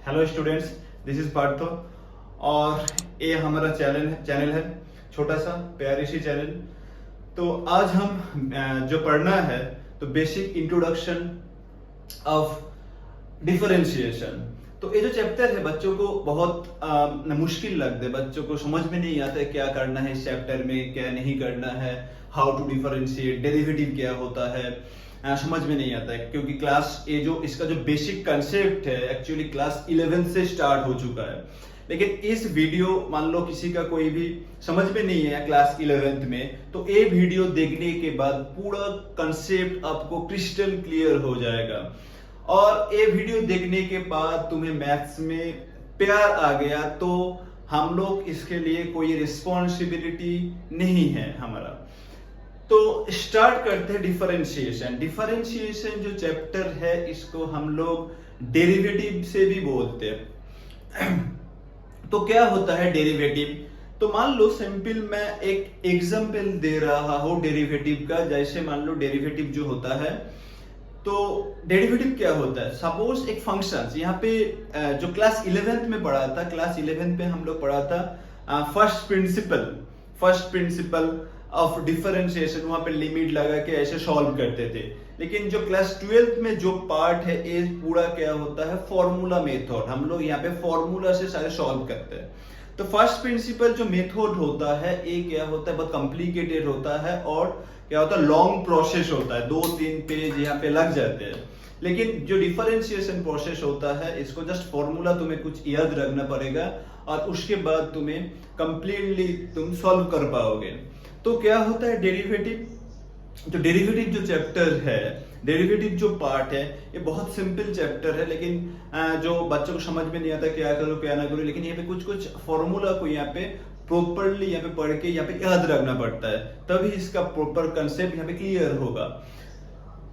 Hello students, this is Partho और ये हमारा चैनल है छोटा सा प्यारी सी चैनल। तो आज हम जो पढ़ना है तो बेसिक इंट्रोडक्शन ऑफ डिफरेंशिएशन। तो ये जो चैप्टर है बच्चों को बहुत मुश्किल लगता है, बच्चों को समझ में नहीं आता है क्या करना है इस चैप्टर में, क्या नहीं करना है, हाउ टू डिफरेंशिएट, डेरिवेटिव क्या होता है, समझ में नहीं आता है क्योंकि क्लास ये जो इसका जो बेसिक कंसेप्ट है एक्चुअली क्लास 11 से स्टार्ट हो चुका है। लेकिन इस वीडियो मान लो किसी का कोई भी समझ में नहीं है क्लास 11th में, तो ये वीडियो देखने के बाद पूरा कंसेप्ट आपको क्रिस्टल क्लियर हो जाएगा और ये वीडियो देखने के बाद तुम्हें मैथ्स में प्यार आ गया तो हम लोग इसके लिए कोई रिस्पॉन्सिबिलिटी नहीं है हमारा। तो स्टार्ट करते हैं डिफरेंशिएशन। डिफरेंशिएशन जो चैप्टर है इसको हम लोग डेरिवेटिव से भी बोलते हैं। तो क्या होता है डेरिवेटिव? तो मान लो सिंपल मैं एक एग्जांपल दे रहा हूं डेरिवेटिव का। जैसे मान लो डेरिवेटिव जो होता है, तो डेरिवेटिव क्या होता है? सपोज एक फंक्शन यहाँ पे जो क्लास 11th में पढ़ा था, क्लास 11th पे हम लोग पढ़ा था फर्स्ट प्रिंसिपल ऑफ डिफरेंशिएशन। वहां पे लिमिट लगा के ऐसे सॉल्व करते थे। लेकिन जो क्लास 12th में जो पार्ट है ये पूरा क्या होता है? Formula method. हम लोग यहाँ पे फॉर्मूला से सारे सॉल्व करते हैं। तो फर्स्ट प्रिंसिपल जो मेथड होता है ये क्या होता है? बहुत कॉम्प्लिकेटेड होता है और क्या होता है? लॉन्ग प्रोसेस होता है, 2-3 पेज यहाँ पे लग जाते हैं। लेकिन जो डिफरेंशिएशन प्रोसेस होता है इसको जस्ट फॉर्मूला तुम्हें कुछ याद रखना पड़ेगा और उसके बाद तुम्हें कंप्लीटली तुम सॉल्व कर पाओगे। तो क्या होता है डेरिवेटिव? जो डेरिवेटिव जो चैप्टर है, डेरिवेटिव जो पार्ट है, ये बहुत सिंपल चैप्टर है। लेकिन जो बच्चों को समझ में नहीं आता क्या करो क्या ना करो, लेकिन यहाँ पे कुछ फॉर्मूला को यहाँ पे प्रॉपरली यहाँ पे पढ़ के यहाँ पे याद रखना पड़ता है, तभी इसका प्रॉपर कंसेप्ट यहाँ पे क्लियर होगा।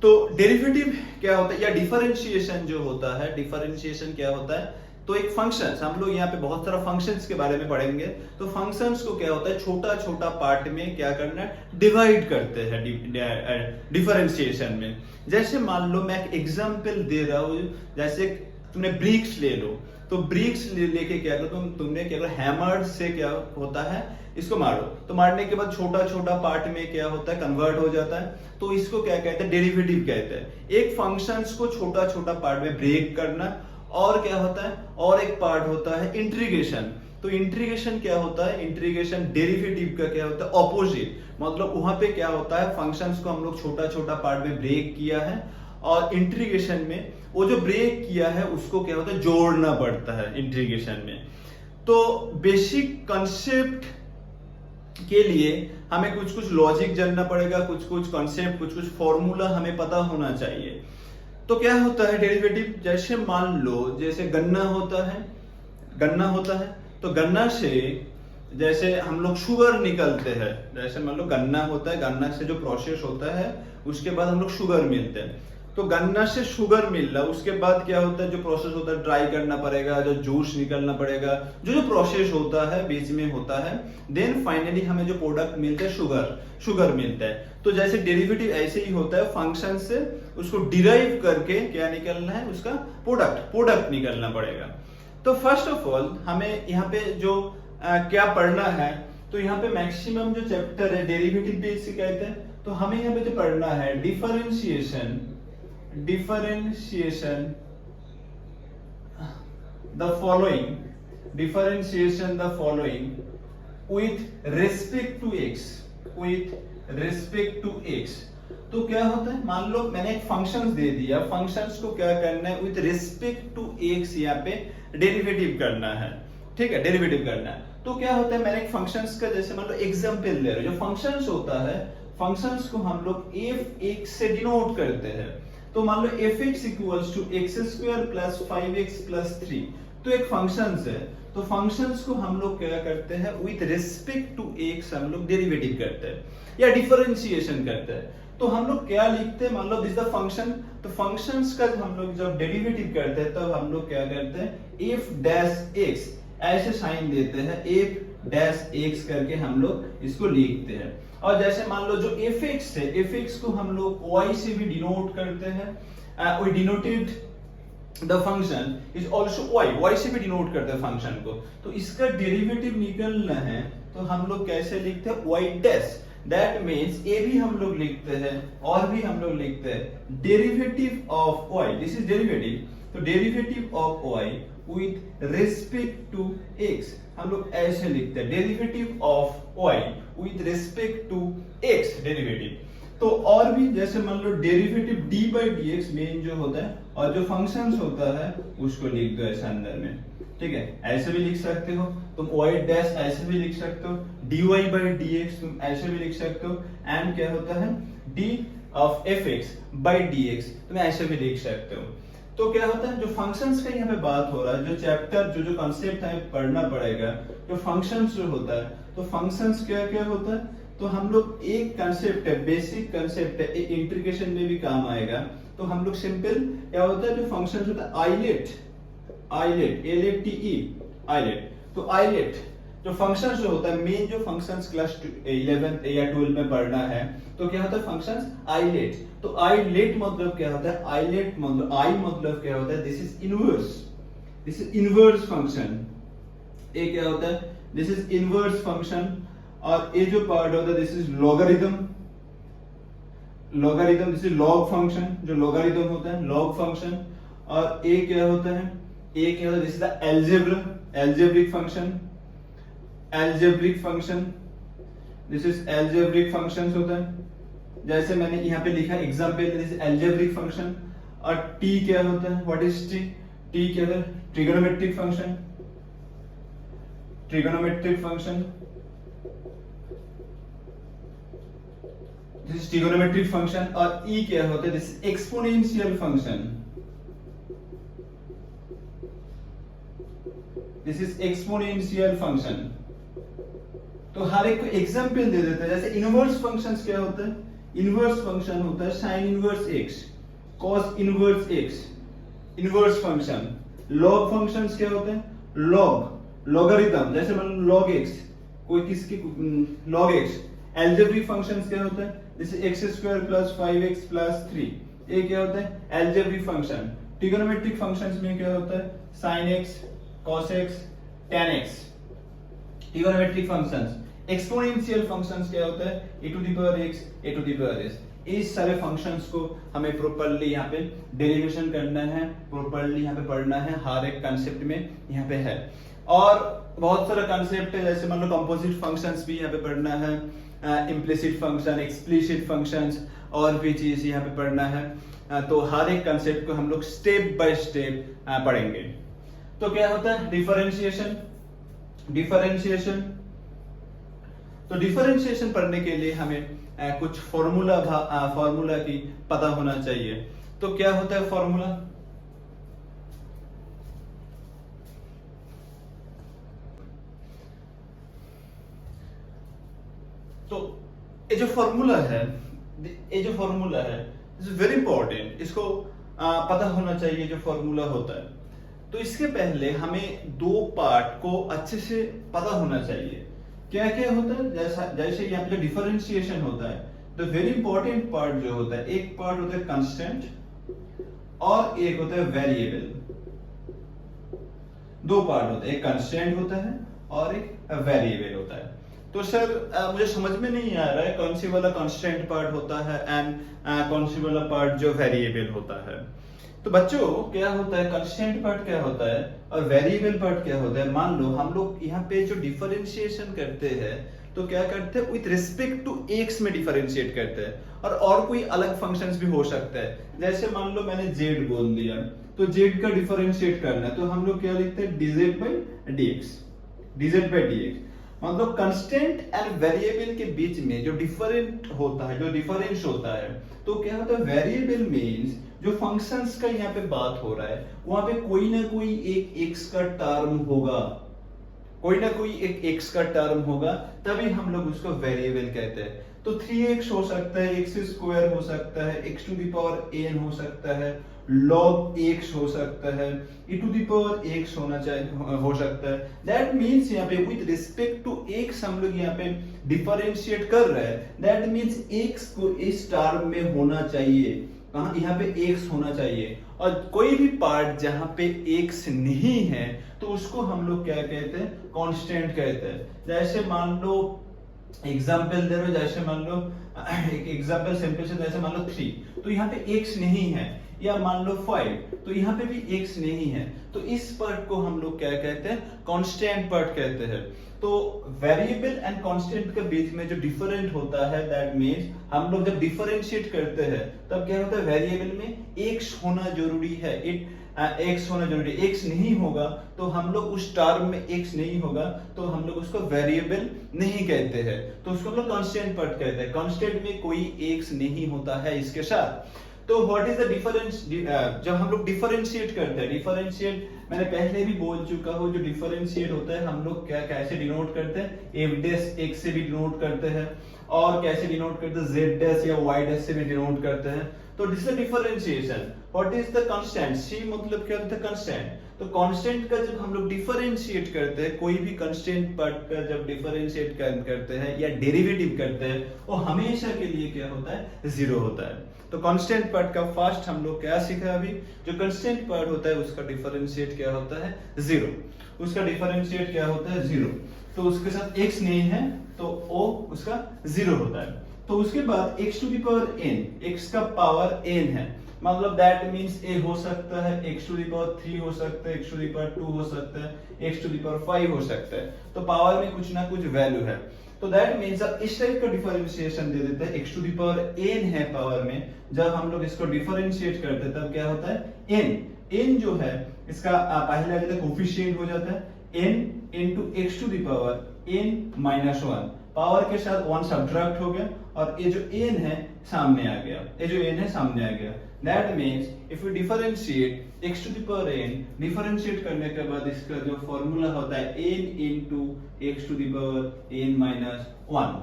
तो डेरिवेटिव क्या होता है या डिफरेंशिएशन जो होता है, डिफरेंशिएशन क्या होता है? तो एक फंक्शन, हम लोग यहाँ पे बहुत सारा फंक्शंस के बारे में पढ़ेंगे। तो फंक्शंस को क्या होता है? छोटा छोटा पार्ट में क्या करना है? डिवाइड करते हैं डिफरेंशिएशन में। जैसे मान लो मैं एक एग्जांपल दे रहा हूँ, जैसे तुमने ब्रिक्स ले लो, तो ब्रिक्स लेके क्या करो तुमने क्या करो? हैमर से क्या होता है? इसको मारो, तो मारने के बाद छोटा छोटा पार्ट में क्या होता है? कन्वर्ट हो जाता है। तो इसको क्या कहते हैं? डेरिवेटिव कहते हैं। एक फंक्शंस को छोटा छोटा पार्ट में ब्रेक करना। और क्या होता है? और एक पार्ट होता है इंटीग्रेशन। तो इंटीग्रेशन क्या होता है? इंटीग्रेशन डेरिवेटिव का क्या होता है? ऑपोजिट। मतलब वहां पे क्या होता है? फंक्शंस को हम लोग छोटा छोटा पार्ट में ब्रेक किया है और इंटीग्रेशन में वो जो ब्रेक किया है उसको क्या होता है? जोड़ना पड़ता है इंटीग्रेशन में। तो बेसिक कंसेप्ट के लिए हमें कुछ कुछ लॉजिक जानना पड़ेगा, कुछ कुछ कंसेप्ट, कुछ कुछ फॉर्मूला हमें पता होना चाहिए। तो क्या होता है डेरिवेटिव? जैसे मान लो जैसे गन्ना होता है तो गन्ना से जैसे हम लोग शुगर निकलते हैं। जैसे मान लो गन्ना होता है, गन्ना से जो प्रोसेस होता है उसके बाद हम लोग शुगर मिलते हैं। तो गन्ना से शुगर मिल रहा, उसके बाद क्या होता है? जो प्रोसेस होता है ड्राई करना पड़ेगा, जो जूस निकलना पड़ेगा, जो प्रोसेस होता है बीच में होता है। देन फाइनली हमें जो प्रोडक्ट मिलता है शुगर मिलता है। तो जैसे डेरिवेटिव ऐसे ही होता है, फंक्शन से उसको डिराइव करके क्या निकलना है? उसका प्रोडक्ट निकलना पड़ेगा। तो फर्स्ट ऑफ ऑल हमें यहाँ पे जो क्या पढ़ना है, तो यहाँ पे मैक्सिमम जो चैप्टर है डेरिवेटिव भी इसे कहते हैं। तो हमें यहाँ पे जो पढ़ना है differentiation the following with respect to x। तो क्या होता है? मान लो मैंने एक फंक्शंस दे दिया, फंक्शंस को क्या करना है? विथ रिस्पेक्ट टू x यहाँ पे डेरिवेटिव करना है। ठीक है, डेरिवेटिव करना है। तो क्या होता है? मैंने एक फंक्शंस का जैसे मान लो एग्जांपल ले रहे हो। जो फंक्शंस होता है, फंक्शंस को हम लोग f(x) से डिनोट करते हैं। तो मान लो f(x) equals to x² plus 5x plus 3। तो एक फंक्शंस है, तो फंक्शंस को हम लोग क्या करते हैं? विथ रिस्पेक्ट टू x हम लोग डेरिवेटिव करते हैं या डिफरेंशिएशन करते हैं। तो हम लोग क्या लिखते हैं? मान लो दिस द फंक्शन। तो फंक्शंस का हम लोग जब डेरिवेटिव करते हैं तब हम लोग क्या करते हैं? f(x) ऐसे साइन देते हैं, f(x) करके हम लोग इसको लिखते हैं। और जैसे मान लो जो fx है, fx को हम लोग y से भी डिनोट करते हैं। We denoted the function is also y, y से भी डिनोट करते हैं फंक्शन को। तो इसका डेरिवेटिव निकलना है तो हम लोग कैसे लिखते हैं, वाई डैश। दैट मीन्स ए भी हम लोग लिखते हैं और भी हम लोग लिखते हैं derivative of y, this is derivative. तो derivative of y with respect to x हम लोग ऐसे लिखते हैं, derivative of y with respect to x derivative. तो और भी जैसे मान लो derivative d by d x मेन जो होता है और जो फंक्शंस होता है उसको लिख दो ऐसे अंदर में, ठीक है। ऐसे भी लिख सकते हो तुम, वाई डैश ऐसे भी लिख सकते हो, d y by d x तुम ऐसे भी लिख सकते हो, एंड क्या होता है D of F x by d x तुम ऐसे भी लिख सकते हो। तो क्या होता है, जो फंक्शंस का यहाँ पे बात हो रहा है, जो चैप्टर जो कंसेप्ट हमें पढ़ना पड़ेगा, जो फंक्शंस जो होता है, तो फंक्शंस क्या क्या होता है, तो हम लोग एक कंसेप्ट है, बेसिक कंसेप्ट है, एक इंटीग्रेशन में भी काम आएगा। तो हम लोग सिंपल क्या होता है, जो फंक्शन होता है आइलेट, आइलेट LATE आइलेट। तो आइलेट जो फंक्शन जो होता है, मेन जो फंक्शंस क्लास 11 या 12 में पढ़ना है, तो क्या होता है फंक्शंस आइलेट। तो आइलेट मतलब क्या होता है, आइलेट मतलब आई मतलब क्या होता है, this is inverse, this is inverse function. ये क्या होता है, दिस इज इनवर्स फंक्शन। और ये जो पार्ट होता है this is logarithm, logarithm this is log function, जो लॉगरिथम होता है लॉग फंक्शन। और ये क्या होता है, ये क्या होता है, this is the algebra, algebraic function, algebraic function, this is algebraic functions होता है। जैसे मैंने यहाँ पे लिखा example, this is algebraic function. और टी क्या होता है, व्हाट इज टी, टी क्या है, trigonometric function, trigonometric function, this is trigonometric function. और ई क्या होता है, this is exponential function, this is exponential function. तो हर एक को एग्जांपल दे देते हैं। जैसे इनवर्स फंक्शंस क्या होता है, इनवर्स फंक्शन होता है sine inverse x, cos inverse x, inverse function. Log functions क्या होते हैं, लॉग, लॉगरिथम, जैसे मान लो लॉग एक्स, कोई किसकी लॉग एक्स। एल्जेब्रिक फंक्शंस क्या होता है, जैसे x square plus 5x plus 3, ये क्या होता है एल्जेब्रिक फंक्शन। ट्रिगोनोमेट्रिक फंक्शंस में क्या होता है, sine x, cos x, tan x, trigonometric functions. Exponential functions क्या होता है, e to the power x, e to the power s। इस सारे फंक्शंस को हमें प्रॉपर्ली यहाँ पे डेरिवेशन करना है, प्रॉपर्ली यहाँ पे पढ़ना है, हर एक कंसेप्ट में यहाँ पे है। और बहुत सारा कंसेप्ट है, जैसे मान लो कंपोजिट फंक्शंस भी यहाँ पे पढ़ना है, इम्प्लिसिट फंक्शन, एक्सप्लिसिट फंक्शंस, और भी चीज यहाँ पे पढ़ना है। तो हर एक कंसेप्ट को हम लोग स्टेप बाय स्टेप पढ़ेंगे। तो क्या होता है डिफरेंशिएशन, डिफरेंशिएशन। तो डिफरेंशिएशन पढ़ने के लिए हमें कुछ फॉर्मूला की पता होना चाहिए। तो क्या होता है फॉर्मूला, तो ये जो फॉर्मूला है, ये जो फॉर्मूला है इज वेरी इंपॉर्टेंट, इसको पता होना चाहिए जो फॉर्मूला होता है। तो इसके पहले हमें दो पार्ट को अच्छे से पता होना चाहिए। क्या क्या होता है, जैसे यहाँ पे डिफरेंशिएशन होता है, तो वेरी इंपॉर्टेंट पार्ट जो होता है, एक पार्ट होता है कांस्टेंट और एक होता है वेरिएबल। दो पार्ट होते हैं, एक कांस्टेंट होता है और एक वेरिएबल होता है। तो सर मुझे समझ में नहीं आ रहा है कौन सी वाला कांस्टेंट पार्ट होता है एंड कौन सी वाला पार्ट जो वेरिएबल होता है। तो बच्चों क्या होता है, कांस्टेंट पार्ट क्या होता है और वेरिएबल पार्ट क्या होता है। मान लो हम लोग यहाँ पे जो डिफरेंशिएशन करते हैं तो क्या करते हैं, विथ रिस्पेक्ट टू एक्स में डिफरेंशिएट करते हैं। और कोई अलग फंक्शंस भी हो सकता है, जैसे मान लो मैंने जेड बोल दिया, तो जेड का डिफरेंशिएट करना है, तो हम लोग क्या लिखते हैं dz by dx, dz by dx। मतलब कांस्टेंट एंड वेरिएबल के बीच में जो डिफरेंट होता है, जो डिफरेंस होता है, तो क्या होता है वेरिएबल मींस जो फंक्शंस का यहाँ पे बात हो रहा है वहां पे कोई ना कोई एक x का टर्म होगा, कोई ना कोई एक x का टर्म होगा, तभी हम लोग उसको वेरिएबल कहते हैं। तो 3x हो सकता है, x स्क्वायर हो सकता है, x to the power n हो सकता है, log x हो सकता है, e to the power x होना चाहिए, हो सकता है। दैट मींस यहाँ पे विद रिस्पेक्ट टू x हम लोग यहाँ पे डिफरेंशिएट कर रहे हैं, दैट मींस x को इस टर्म में होना चाहिए। कहाँ, यहाँ पे एक्स होना चाहिए। और कोई भी पार्ट जहाँ पे एक्स नहीं है तो उसको हम लोग क्या कहते हैं, कांस्टेंट कहते हैं। जैसे मान लो एग्जाम्पल दे रहे हो, जैसे मान लो एक एग्जाम्पल सिंपल से, जैसे मान लो 3, तो यहाँ पे एक्स नहीं है, या मान लो 5, तो यहाँ पे भी एक्स नहीं है, तो इस पार्ट को हम लोग क्या कहते हैं, कांस्टेंट पार्ट कहते हैं। तो वेरिएबल एंड कांस्टेंट के बीच में जो डिफरेंट होता है, दैट मींस हम लोग जब डिफरेंशिएट करते हैं तब क्या होता है, वेरिएबल में एक्स होना जरूरी है, एक्स होना जरूरी है। एक्स नहीं होगा तो हम लोग उस टर्म में एक्स नहीं होगा तो हम लोग उसको वेरिएबल नहीं कहते हैं, तो उसको हम लोग कांस्टेंट पार्ट कहते हैं। कांस्टेंट में कोई एक्स नहीं होता है इसके साथ। तो व्हाट इज द डिफरेंस, जब हम लोग डिफरेंशिएट करते हैं, डिफरेंशिएट मैंने पहले भी बोल चुका हूँ, जो डिफरेंशिएट होता है हम लोग क्या कैसे डिनोट करते हैं, एफ डैश एक्स से भी डिनोट करते हैं, और कैसे डिनोट करते हैं, जेड डैश या वाई डैश से भी डिनोट करते हैं। तो this is differentiation. What is the constant, c मतलब क्या होता है, कांस्टेंट। तो कांस्टेंट का जब हम लोग डिफरेंशिएट करते हैं, कोई भी कांस्टेंट पार्ट का जब डिफरेंशिएट करते हैं या डेरिवेटिव करते हैं, वो हमेशा के लिए क्या होता है, जीरो होता है। तो कांस्टेंट पार्ट का फर्स्ट हम लोग क्या सीखा अभी, जो कांस्टेंट पार्ट होता है उसका डिफरेंशिएट क्या होता है, जीरो। उसका डिफरेंशिएट क्या होता है, जीरो। तो उसके साथ x नहीं है तो o उसका जीरो होता है। तो उसके बाद x to the power n, x का पावर n है, मतलब दैट मींस a हो सकता है, x टू द पावर 3 हो सकता है, x टू द पावर 2 हो सकता है, x टू द पावर 5 हो सकता है। तो पावर में कुछ ना कुछ वैल्यू है, तो दैट मींस अब इस टाइप का डिफरेंशिएशन दे देते हैं, x to the power n है पावर में, जब हम लोग इसको डिफरेंशिएट करते हैं तब क्या होता है, n जो है इसका पहले आ जाता है कोफिशिएंट हो जाता है n into x to the power n minus 1, power के साथ 1 सब्ट्रैक्ट हो गया और ये जो n है सामने आ गया, ये जो n है सामने आ गया। That means if you differentiate x to the power n, differentiate करने के बाद इसका जो फॉर्मूला होता है n into x to the power n minus 1।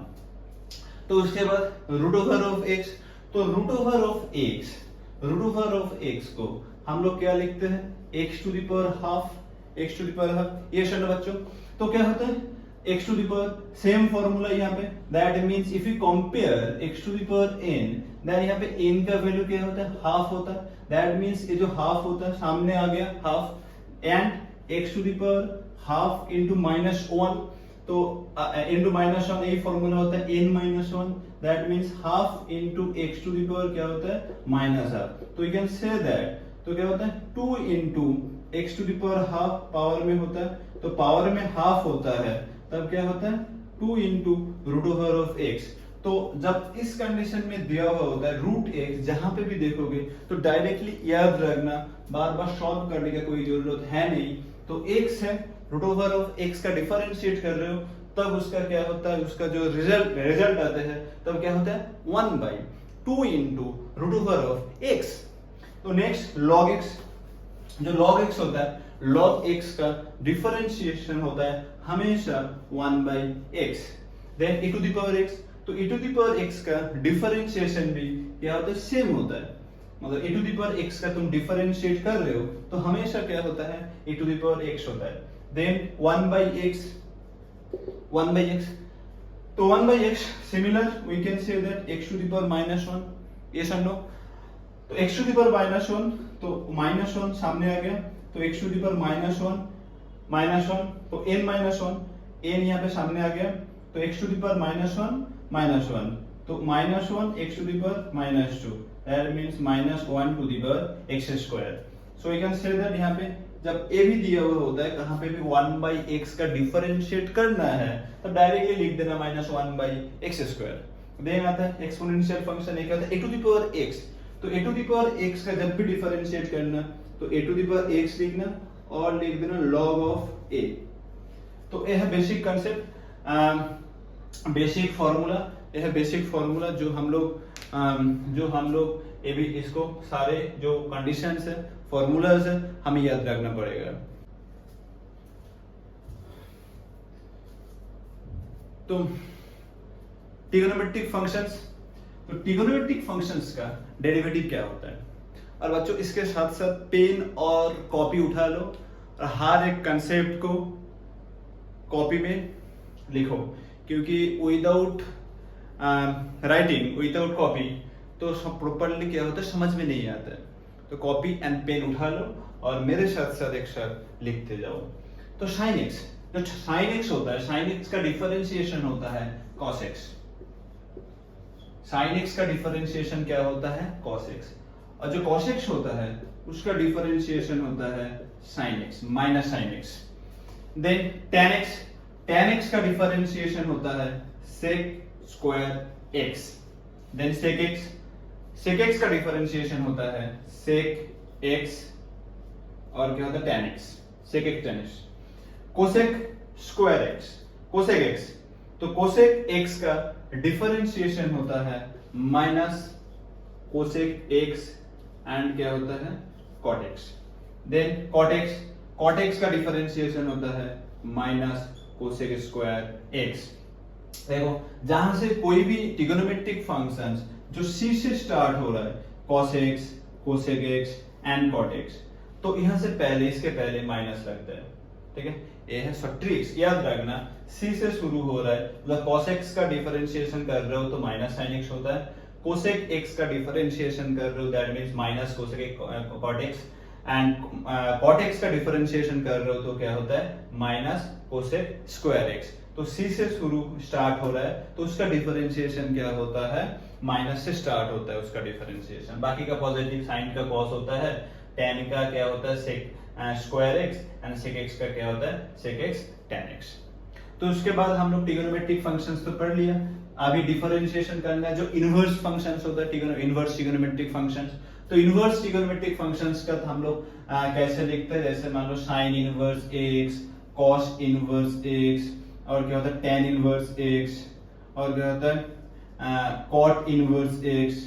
तो उसके बाद रूट ओवर ऑफ x, तो रूट ओवर ऑफ x को हम लोग क्या लिखते हैं, x to the power half, x to the power half, ये शब्द बच्चों। तो क्या होता है, x to the power, same formula यहाँ पे, that means if you compare x to the power n, then यहाँ पे n का वैल्यू क्या होता है, हाफ होता है। दैट मींस ये जो हाफ होता है सामने आ गया half, and x to the power half into minus 1, तो इनटू माइनस 1 यही फॉर्मूला होता है n minus 1, that means half into x to the power क्या होता है, माइनस हाफ। तो यू कैन से दैट, तो क्या होता है 2 into x to the power half, power में होता है तो पावर में हाफ होता है, तब क्या होता है 2 into root over of x। तो जब इस कंडीशन में दिया हुआ होता है रूट x, जहां पे भी देखोगे तो डायरेक्टली याद रखना, बार बार सॉल्व करने की कोई जरूरत है नहीं। तो x है, रूट ओवर ऑफ x का डिफरेंशिएट कर रहे हो, तब उसका क्या होता है, उसका जो रिजल्ट आता है तब क्या होता है 1/2 into root over of x। तो नेक्स्ट log x, जो log x होता है, log x का डिफरेंशिएशन होता है हमेशा 1/x, then e to the power x, तो e to the power x का डिफरेंशिएशन भी क्या होता है, सेम होता है। मतलब e to the power x का तुम डिफरेंशिएट कर रहे हो तो हमेशा क्या होता है, e to the power x होता है। देन 1/x, तो 1/x similar we can say that x to the power -1, ये समझो। तो x टू द पावर -1, तो -1 सामने आ गया, तो x टू द पावर -1, तो n -1, n यहाँ पे सामने आ गया, तो x टू द पावर -1, तो -1 x to the power -2, that means -1 to the power x square. So you can say that यहाँ पे जब a भी दिया हुआ होता है, कहाँ पे भी 1/x का डिफरेंशिएट करना है, तब डायरेक्टली लिख देना -1/x स्क्वायर। देन आता है एक्सपोनेंशियल फंक्शन, एक आता है a to the power x, तो a to the power x का जब भी डिफरेंशिएट करना तो a to the power x लिखना और लिख देना log ऑफ a। तो यह है बेसिक कांसेप्ट, बेसिक फॉर्मूला, यह बेसिक फॉर्मूला जो हम लोग ये भी इसको सारे जो कंडीशंस है, फॉर्मूलाज है, हमें याद रखना पड़ेगा। तो ट्रिगोनोमेट्रिक फंक्शंस, तो ट्रिगोनोमेट्रिक फंक्शंस का डेरिवेटिव क्या होता है। और बच्चों इसके साथ साथ पेन और कॉपी उठा लो और हर एक कंसेप्ट को कॉपी में लिखो, क्योंकि विदाउट राइटिंग, विदाउट कॉपी तो प्रॉपरली क्या होता है समझ में नहीं आता है। तो कॉपी एंड पेन उठा लो और मेरे साथ साथ एक साथ लिखते जाओ। तो साइन एक्स, जो साइन एक्स होता है, साइन एक्स का डिफरेंशिएशन होता है कॉस एक्स। साइन एक्स का डिफरेंशिएशन क्या होता है? Cos x. और जो कॉस एक्स होता है उसका डिफरेंशिएशन होता है sine x minus sine x. Then tan x, tan x का डिफरेंशिएशन होता है sec square x. Then sec x, sec x का डिफरेंशिएशन होता है सेक एक्स और क्या होता है tan x, sec x tan x. Cosec square x, cosec x, तो कोसेक एक्स का डिफरेंशिएशन होता है माइनस कोसेक एक्स एंड क्या होता है cot x. Then cot x, cot x का डिफरेंशिएशन होता है माइनस कोसेक स्क्वायर एक्स। देखो जहां से कोई भी ट्रिगोनोमेट्रिक फंक्शंस जो c से स्टार्ट हो रहा है, cos x, cosec x and cot x, तो यहां से पहले, इसके पहले माइनस लगता है, ठीक है। ये है ट्रिक्स, याद रखना c से शुरू हो रहा है, मतलब cos x का डिफरेंशिएशन कर रहे हो तो माइनस sin x होता है, cosec x का डिफरेंशिएशन कर रहे हो that means minus cosec cot x and cot x का डिफरेंशिएशन कर रहे हो तो क्या होता है माइनस cosec स्क्वायर x। तो c से शुरू स्टार्ट हो रहा है तो उसका डिफरेंशिएशन क्या होता है माइनस से स्टार्ट होता है उसका डिफरेंशिएशन। बाकी का पॉजिटिव, साइन का cos होता है, tan का क्या होता है sec square x and sec x का क्या होता है sec x tan x। तो उसके बाद हम लोग ट्रिगोनोमेट्रिक फंक्शंस तो पढ़ लिया, अभी डिफरेंशिएशन करना है जो इनवर्स फंक्शंस होता है, इनवर्स ट्रिगोनोमेट्रिक फंक्शंस। तो इनवर्स ट्रिगोनोमेट्रिक फंक्शंस का हम लोग कैसे लिखते हैं, जैसे मान लो sine inverse x, cos inverse x और क्या होता है tan इनवर्स x और क्या होता है cot inverse x,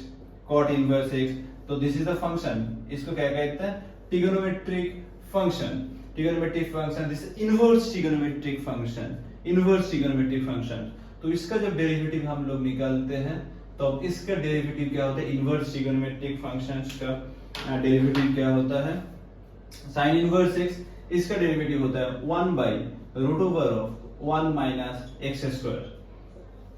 cot inverse x। तो दिस इज द फंक्शन, इसको क्या कहते हैं trigonometric function, trigonometric function, this inverse trigonometric function, inverse trigonometric function. तो इसका जब डेरिवेटिव हम लोग निकालते हैं तो अब इसका डेरिवेटिव क्या होता है, इनवर्स ट्रिगोनोमेट्रिक फंक्शंस का डेरिवेटिव क्या होता है sin इनवर्स x, इसका डेरिवेटिव होता है 1 by root over of 1 minus x square,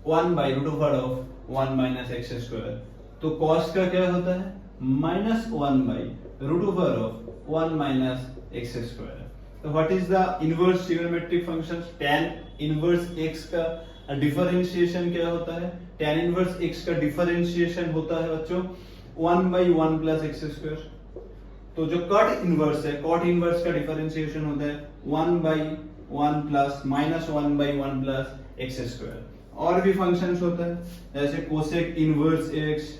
1 by root over of 1 minus x square। तो cos का क्या होता है minus 1 by root over of 1 minus x square। तो what is the inverse trigonometric functions, tan inverse x का differentiation क्या होता है, tan इनवर्स x का डिफरेंशिएशन होता है बच्चों 1 by 1 plus x square। तो जो कट इनवर्स है, कॉट इनवर्स का डिफरेंशिएशन होता है 1 by 1 plus minus 1 by 1 plus x square। और भी फंक्शंस होता है जैसे कोसेक इनवर्स x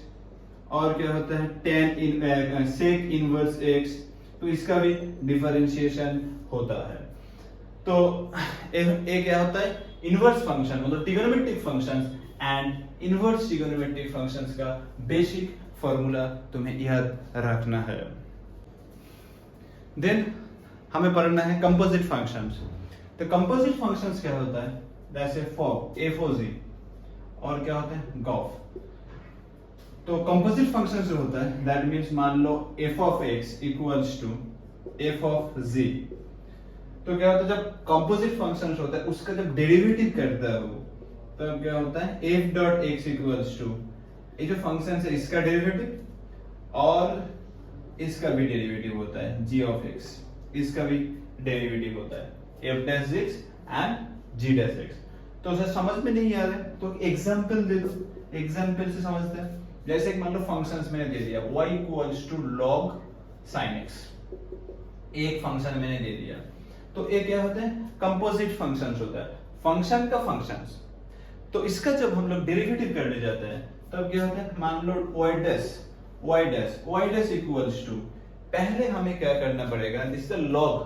और क्या होता है tan सेक इनवर्स x, तो इसका भी डिफरेंशिएशन होता है। तो एक क्या होता है इनवर्स फंक्शन, मतलब trigonometric functions and inverse trigonometric functions का बेसिक फॉर्मूला तुम्हें याद रखना है। देन हमें पढ़ना है कंपोजिट फंक्शंस। तो कंपोजिट फंक्शंस क्या होता है, जैसे फॉग, एफओजी और क्या होता है गॉफ। तो कंपोजिट फंक्शंस जो होता है दैट मींस मान लो f of x equals to f of z। तो क्या होता है जब कंपोजिट फंक्शंस होता है उसका जब डेरिवेटिव करता है वो, तब क्या होता है f dot x equals to ये जो फंक्शन है इसका डेरिवेटिव और इसका भी डेरिवेटिव होता है g of x, इसका भी डेरिवेटिव होता है f dash x and g dash x। तो उसे समझ में नहीं आ रहा है तो एग्जांपल दे दो, एग्जांपल से समझते हैं। जैसे मान लो फंक्शंस मैंने दे दिया y equals to log sin x, एक फंक्शन मैंने दे दिया, तो ये क्या होता है कंपोजिट फंक्शंस होता है, फंक्शन का फंक्शंस। तो इसका जब हम लोग डेरिवेटिव करने जाते हैं तब क्या होता है, मान लो y डैश इक्वल्स टू, पहले हमें क्या करना पड़ेगा, दिस इज log,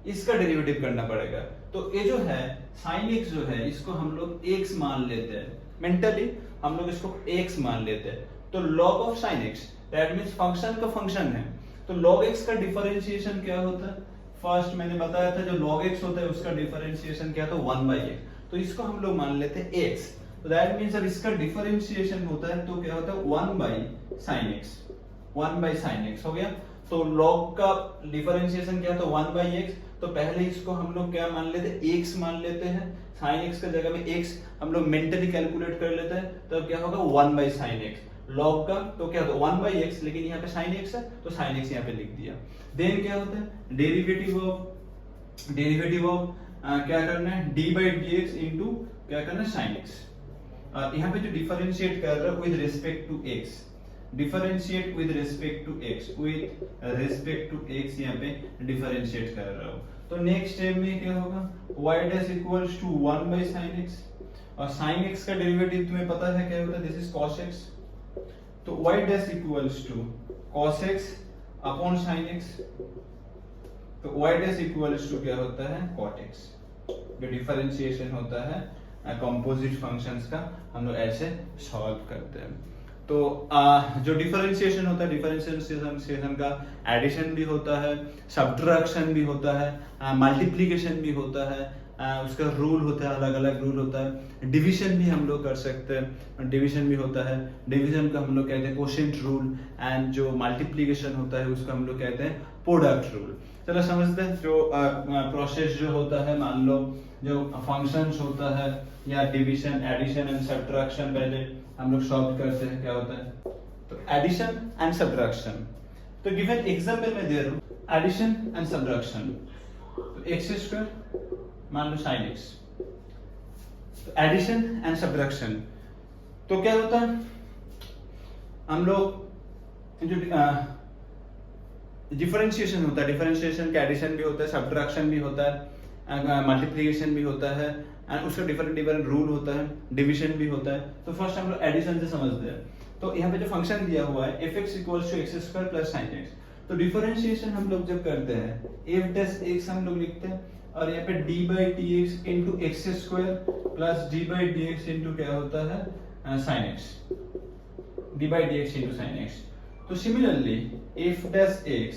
इसका डेरिवेटिव करना पड़ेगा। तो ये जो है sin x जो है इसको हम लोग x मान लेते हैं, मेंटली हम लोग इसको x मान लेते हैं। तो log of sin x that means function का फंक्शन है, तो log x का डिफरेंशिएशन क्या होता है, फर्स्ट मैंने बताया था जो log x होता है उसका डिफरेंशिएशन क्या था 1 by x, तो इसको हम लोग मान लेते हैं x। तो दैट मींस जब इसका डिफरेंशिएशन होता है तो क्या होता है 1 by sin x, 1 by sin x हो गया। तो log का डिफरेंशिएशन क्या था 1 by x, तो पहले इसको हम लोग क्या मान लेते हैं x मान लेते हैं, sin x का जगह में x हम लोग मेंटली कैलकुलेट कर लेते हैं, तो क्या होगा 1 by sin x। लॉग का तो क्या होता है 1/x, लेकिन यहाँ पे sin x है तो sin x यहाँ पे लिख दिया। देन क्या होता है डेरिवेटिव ऑफ क्या करना है d/dx इनटू क्या करना है sin x। और यहाँ पे जो डिफरेंशिएट कर रहा है with respect to x, differentiate with respect to x, with respect to x यहाँ पे डिफरेंशिएट कर रहा हूँ। तो नेक्स्ट स्टेप में क्या होगा y dash equals to 1/sin x, और sin x का डेरिवेटिव तुम्हें पता है क्या होता है, दिस इज cos x, तो y dash equals to cos x upon sin x, तो y डैश इक्वल्स टू क्या होता है cot x। जो डिफरेंशिएशन होता है कंपोजिट फंक्शंस का हम लोग ऐसे सॉल्व करते हैं। तो जो डिफरेंशिएशन होता है, डिफरेंशिएशन का एडिशन भी होता है, सब्ट्रैक्शन भी होता है, मल्टीप्लिकेशन भी होता है, उसका रूल होता है, अलग अलग रूल होता है। डिवीजन भी हम लोग कर सकते हैं, डिवीजन भी होता है, डिवीजन का हम लोग कहते हैं कोशेंट रूल, एंड जो मल्टीप्लिकेशन होता है उसको हम लोग कहते हैं प्रोडक्ट रूल। चलो समझते हैं जो प्रोसेस जो होता है, मान लो जो फंक्शंस होता है या डिवीजन, एडिशन एंड सब्ट्रैक्शन पहले हम लोग सॉल्व करते हैं क्या होता है। तो एडिशन एंड सब्ट्रैक्शन, तो गिवन एग्जांपल में दे रहा हूं एडिशन एंड सब्ट्रैक्शन, तो x² मान लो sin x, तो एडिशन एंड सब्ट्रैक्शन तो क्या होता है, हम लोग जो डिफरेंशिएशन होता है, डिफरेंशिएशन का एडिशन भी होता है, सब्ट्रैक्शन भी होता है, मल्टीप्लिकेशन भी होता है, एंड उसका डिफरेंट डिफरेंट रूल होता है, डिवीजन भी होता है। तो फर्स्ट हम लोग एडिशन से समझते हैं। तो यहाँ पे जो फंक्शन दिया हुआ है f(x) = x² + sin x, तो डिफरेंशिएशन हम लोग जब करते हैं f डैश x हम लोग लिखते हैं, और यहाँ पे d/dx into x² plus d/dx into क्या होता है sin x, d/dx into sin x। तो सिमिलरली f डैश x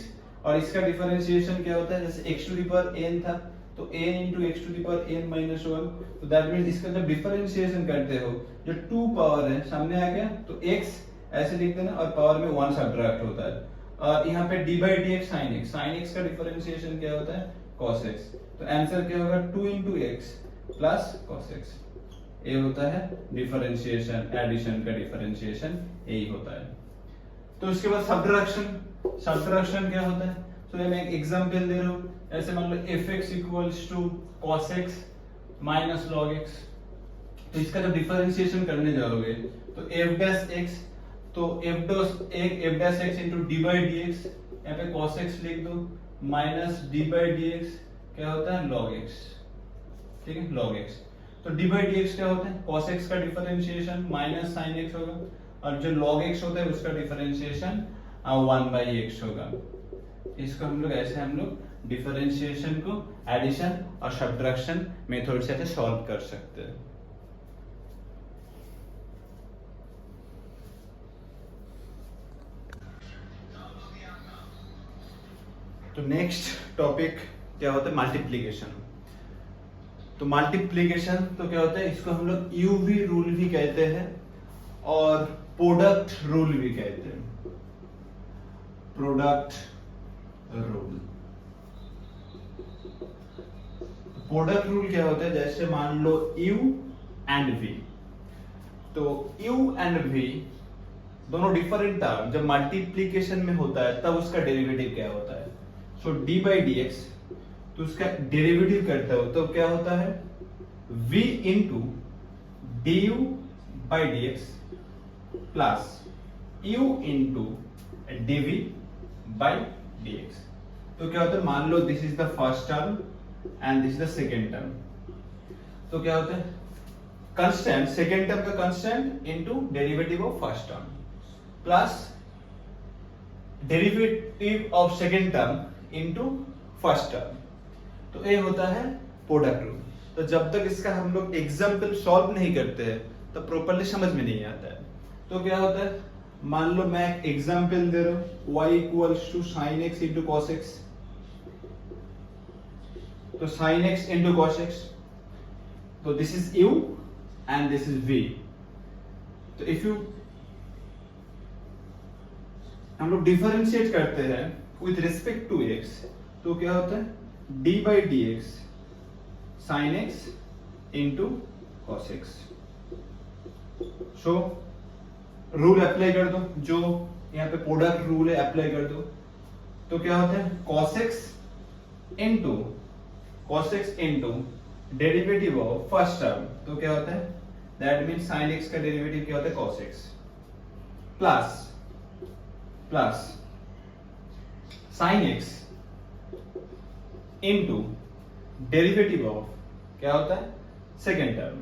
और इसका डिफरेंशिएशन क्या होता है, जैसे x⁴n था तो n into x⁴n-1, तो दैट मींस इसका जब डिफरेंशिएशन करते हो जो 2 पावर है सामने आ गया तो x ऐसे लिख देना और पावर में 1 सब्ट्रैक्ट होता है, और यहाँ पे d/dx sin x का डिफरेंशिएशन क्या होता है cos x, तो आंसर क्या होगा 2 into x plus cos x। ये होता है डिफरेंशिएशन, एडिशन का डिफरेंशिएशन यही होता है। तो उसके बाद सब्ट्रैक्शन, सब्ट्रैक्शन क्या होता है, तो मैं एक एग्जांपल दे रहा हूँ, ऐसे मान लो f(x) = cos x minus log x, तो इसका जब डिफरेंशिएशन करने जाओगे तो f डैश x, तो f dash x into d/dx, यहाँ पे cos x लिख दो माइनस d/dx क्या होता है log x, ठीक है log x। तो d/dx क्या होता है cos x का डिफरेंशिएशन माइनस sin x होगा, और जो log x होता है उसका डिफरेंशिएशन 1/x होगा। इसको हम लोग ऐसे हम लोग डिफरेंशिएशन को एडिशन और सब्ट्रैक्शन मेथड से ऐसे सॉल्व कर सकते हैं। तो नेक्स्ट टॉपिक क्या होता है मल्टीप्लिकेशन। तो मल्टीप्लिकेशन तो क्या होता है, इसको हम लोग यूवी रूल भी कहते हैं और प्रोडक्ट रूल भी कहते हैं, प्रोडक्ट रूल। प्रोडक्ट रूल क्या होता है, जैसे मान लो u एंड v, तो u एंड v दोनों डिफरेंट टर्म जब मल्टीप्लिकेशन में होता है तब उसका डेरिवेटिव क्या होता है, सो d/dx, तो उसका डेरिवेटिव करते हो तो क्या होता है v into du/dx plus u into dv/dx। तो क्या होता है, मान लो this is the first term and this is the second term, तो क्या होता है कांस्टेंट, सेकेंड टर्म का constant into derivative of first term plus derivative of second term into first term, तो ये होता है प्रोडक्ट रूल। तो जब तक इसका हम लोग एग्जाम्पल सॉल्व नहीं करते हैं तब प्रॉपर्ली समझ में नहीं आता है। तो क्या होता है, मान लो मैं एक एग्जाम्पल दे रहा हूं y = sin x into cos x, तो sin x into cos x, तो this is u and this is v। तो इफ यू हम लोग डिफरेंशिएट करते हैं विथ रिस्पेक्ट टू x, तो क्या होता है d/dx sin x into cos x। So rule apply कर दो, जो यहाँ पे प्रोडक्ट रूल है अप्लाई कर दो, तो क्या होता है cos x into derivative of first term, तो क्या होता है दैट मींस sin x का डेरिवेटिव क्या होता है cos x plus sin x into derivative of क्या होता है second term,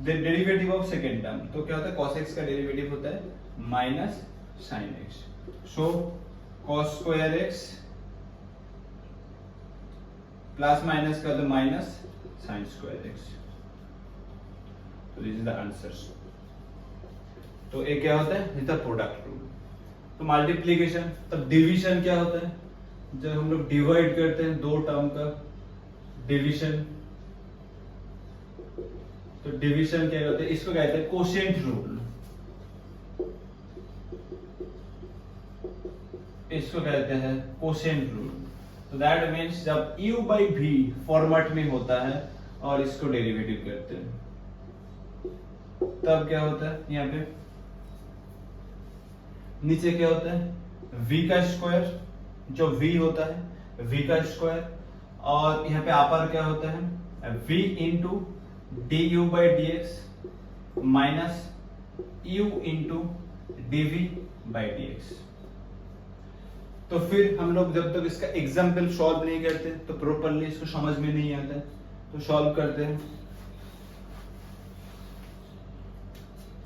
derivative of second term, तो क्या होता है cos x का डेरिवेटिव होता है माइनस sin x, सो cos square x plus minus का होता माइनस sin स्क्वायर x, तो दिस इज द आंसर। तो ये क्या होता है विद द प्रोडक्ट रूल। तो मल्टीप्लिकेशन, तब डिवीजन क्या होता है, जब हम लोग डिवाइड करते हैं दो टर्म का डिवीजन, तो डिवीजन क्या होता है, इसको कहते हैं कोशेंट रूल, इसको कहते हैं कोशेंट रूल। तो दैट मीन्स जब u by v फॉर्मेट में होता है और इसको डेरिवेटिव करते हैं, तब क्या होता है यहाँ पे नीचे क्या होता है v का स्क्वायर, जो v होता है v का स्क्वायर, और यहाँ पे अपर क्या होता है v into du by dx minus u into dv by dx। तो फिर हम लोग जब तक इसका एग्जाम्पल सॉल्व नहीं करते तो प्रॉपरली इसको समझ में नहीं आता है, तो सॉल्व करते हैं।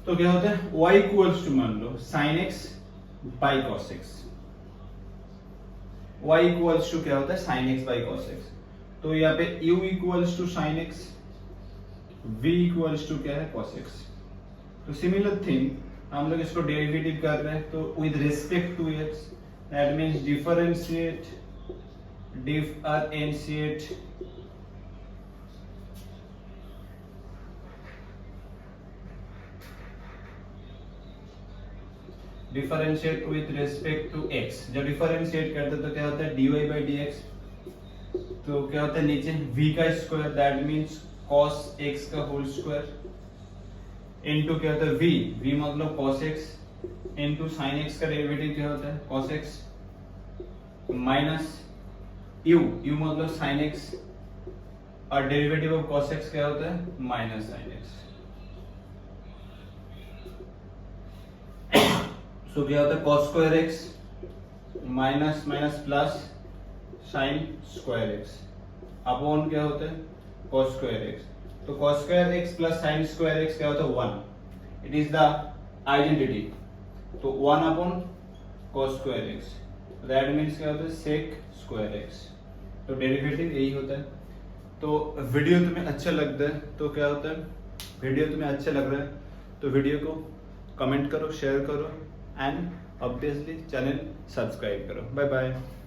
तो क्या होता है y इक्वल्स टू मान लो sin x by cos x, y equals to क्या होता है sin x by cos x, तो यहाँ पे u equals to sin x, v equals to क्या है cos x। तो सिमिलर थिंग हम लोग इसको डेरिवेटिव कर रहे हैं, तो with respect to x, that means differentiate with respect to x। जब डिफरेंशिएट करते तो क्या होता है dy by dx, तो क्या होता है नीचे v का square that means cos x का होल स्क्वायर इनटू क्या होता है v मतलब cos x into sin x का डेरिवेटिव क्या होता है cos x माइनस u मतलब sin x, और डेरिवेटिव ऑफ cos x क्या होता है माइनस sin x। सो क्या होता है cos square x minus minus plus sin square x upon क्या होता है cos स्क्वायर x, तो cos square x plus sin square x क्या होता है 1, इट इज द आइडेंटिटी, तो 1 upon cos square x, that means क्या होता है sec स्क्वायर x, तो डेरिवेटिव यही होता है। तो वीडियो तुम्हें अच्छा लगता है तो क्या होता है, वीडियो तुम्हें अच्छा लग रहा है तो वीडियो को कमेंट करो, शेयर करो एंड ऑब्वियसली चैनल सब्सक्राइब करो। Bye bye.